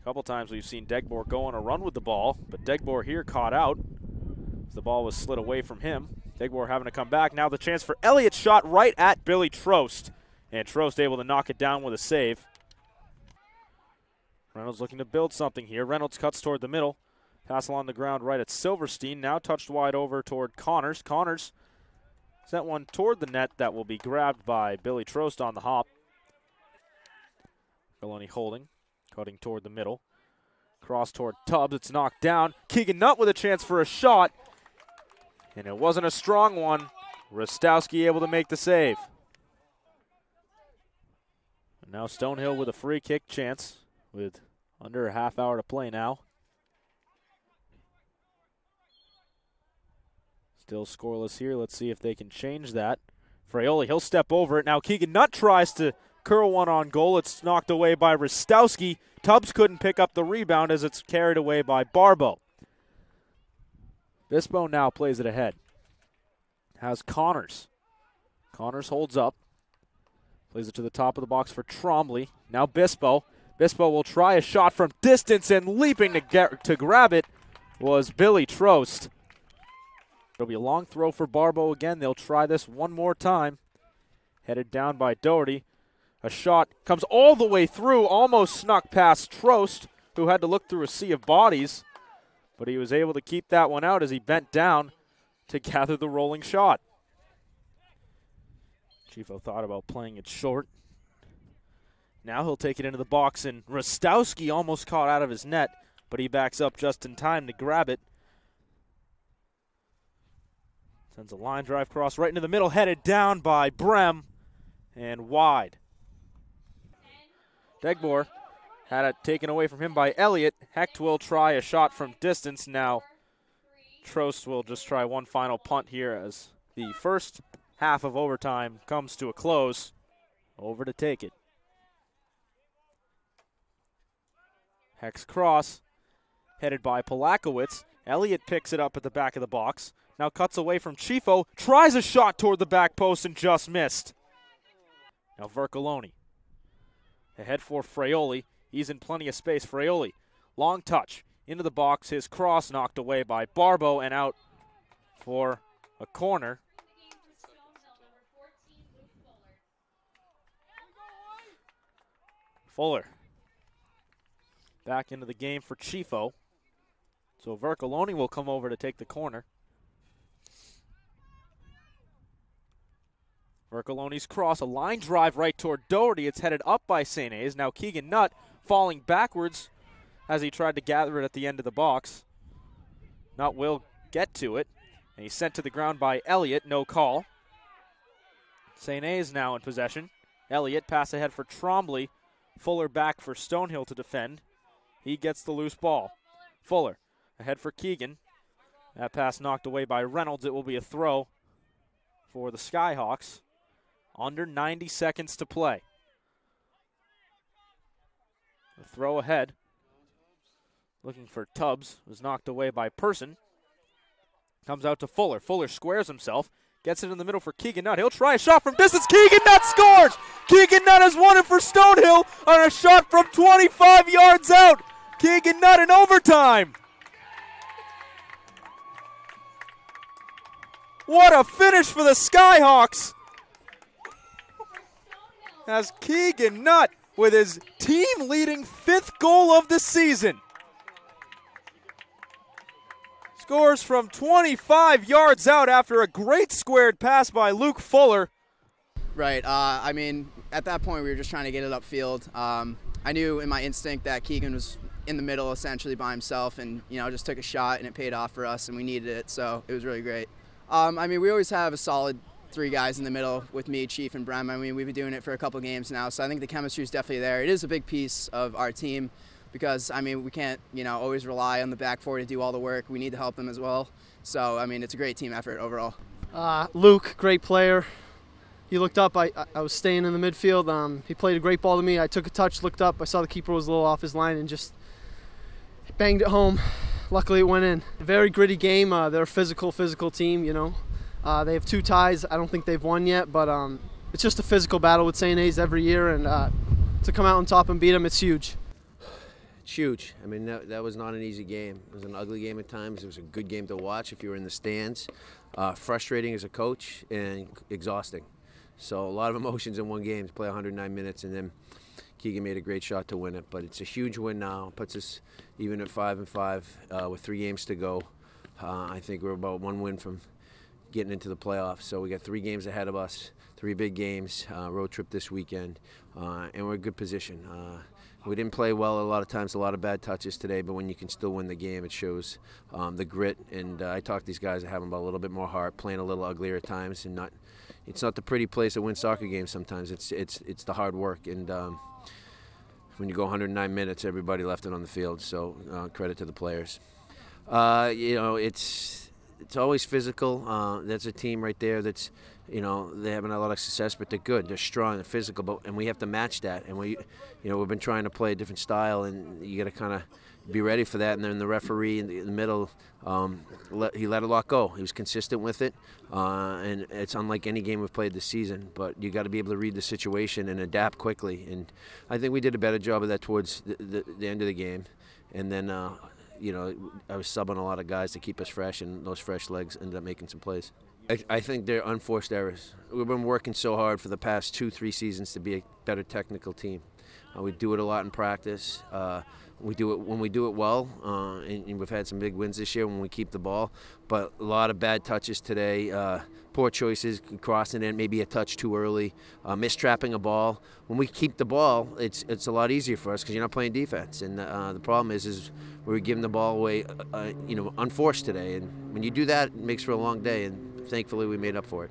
A couple times we've seen Degbor go on a run with the ball, but Degbor here caught out. The ball was slid away from him. Degbor having to come back. Now the chance for Elliott, shot right at Billy Trost. And Trost able to knock it down with a save. Reynolds looking to build something here. Reynolds cuts toward the middle. Pass along the ground right at Silverstein. Now touched wide over toward Connors. Connors sent one toward the net that will be grabbed by Billy Trost on the hop. Maloney holding, cutting toward the middle. Cross toward Tubbs. It's knocked down. Keegan Nutt with a chance for a shot. And it wasn't a strong one. Rostowski able to make the save. And now Stonehill with a free kick chance with under a half hour to play now. Still scoreless here. Let's see if they can change that. Fraioli, he'll step over it. Now Keegan Nutt tries to curl one on goal. It's knocked away by Rostowski. Tubbs couldn't pick up the rebound as it's carried away by Barbeau. Bispo now plays it ahead. Has Connors. Connors holds up. Plays it to the top of the box for Trombley. Now Bispo. Bispo will try a shot from distance, and leaping to grab it was Billy Trost. It'll be a long throw for Barbeau again. They'll try this one more time. Headed down by Doherty. A shot comes all the way through, almost snuck past Trost, who had to look through a sea of bodies. But he was able to keep that one out as he bent down to gather the rolling shot. Chifo thought about playing it short. Now he'll take it into the box, and Rostowski almost caught out of his net, but he backs up just in time to grab it. Sends a line drive cross right into the middle, headed down by Brem, and wide. Degbor had it taken away from him by Elliott. Hecht will try a shot from distance. Now Trost will just try one final punt here as the first half of overtime comes to a close. Over to take it. Hecht's cross headed by Polakowicz. Elliott picks it up at the back of the box. Now cuts away from Chifo. Tries a shot toward the back post and just missed. Now Vercoloni. Ahead for Fraioli. He's in plenty of space. Fraioli, long touch into the box. His cross knocked away by Barbeau and out for a corner. Fuller back into the game for Chifo. So Vercoloni will come over to take the corner. Vercoloni's cross, a line drive right toward Doherty. It's headed up by St. A's. Now Keegan Nutt falling backwards as he tried to gather it at the end of the box. Nutt will get to it, and he's sent to the ground by Elliott. No call. St. A's now in possession. Elliott pass ahead for Trombley. Fuller back for Stonehill to defend. He gets the loose ball. Fuller ahead for Keegan. That pass knocked away by Reynolds. It will be a throw for the Skyhawks. Under 90 seconds to play. The throw ahead. Looking for Tubbs. Was knocked away by Person. Comes out to Fuller. Fuller squares himself. Gets it in the middle for Keegan Nutt. He'll try a shot from distance. Keegan Nutt scores! Keegan Nutt has won it for Stonehill on a shot from 25 yards out. Keegan Nutt in overtime. What a finish for the Skyhawks. As Keegan Nutt with his team-leading 5th goal of the season. Scores from 25 yards out after a great squared pass by Luke Fuller. Right. I mean, at that point, we were just trying to get it upfield. I knew in my instinct that Keegan was in the middle essentially by himself and, just took a shot, and it paid off for us, and we needed it, so it was really great. I mean, we always have a solid 3 guys in the middle with me, Chief, and Brem. I mean, we've been doing it for a couple games now, so I think the chemistry is definitely there. It is a big piece of our team because, I mean, we can't, always rely on the back four to do all the work. We need to help them as well. So, I mean, it's a great team effort overall. Luke, great player. He looked up. I was staying in the midfield. He played a great ball to me. I took a touch, looked up. I saw the keeper was a little off his line and just banged it home. Luckily, it went in. A very gritty game. They're a physical team, They have 2 ties. I don't think they've won yet, but it's just a physical battle with St. A's every year, and to come out on top and beat them, it's huge. It's huge. I mean, that was not an easy game. It was an ugly game at times. It was a good game to watch if you were in the stands. Frustrating as a coach and exhausting. So a lot of emotions in one game to play 109 minutes, and then Keegan made a great shot to win it. But it's a huge win now. Puts us even at 5-5 with 3 games to go. I think we're about 1 win from getting into the playoffs. So we got 3 games ahead of us, 3 big games, road trip this weekend, and we're in good position. We didn't play well a lot of times, a lot of bad touches today, but when you can still win the game, it shows the grit. And I talk to these guys that have them a little bit more heart, playing a little uglier at times, and it's not the pretty place that wins soccer games sometimes. It's the hard work. And when you go 109 minutes, everybody left it on the field. So credit to the players. You know, it's always physical. That's a team right there that's, you know, they haven't had a lot of success, but they're good. They're strong, they're physical, and we have to match that. And we've been trying to play a different style, and you got to kind of be ready for that. And then the referee in the middle, he let a lot go. He was consistent with it, and it's unlike any game we've played this season. But you got to be able to read the situation and adapt quickly. And I think we did a better job of that towards the end of the game. And then, you know, I was subbing a lot of guys to keep us fresh, and those fresh legs ended up making some plays. I think they're unforced errors. We've been working so hard for the past 2-3 seasons to be a better technical team. We do it a lot in practice. We do it when we do it well, and we've had some big wins this year when we keep the ball. But a lot of bad touches today, poor choices, crossing in, maybe a touch too early, mistrapping a ball. When we keep the ball, it's a lot easier for us because you're not playing defense. And the problem is we're giving the ball away, unforced today. And when you do that, it makes for a long day. And thankfully, we made up for it.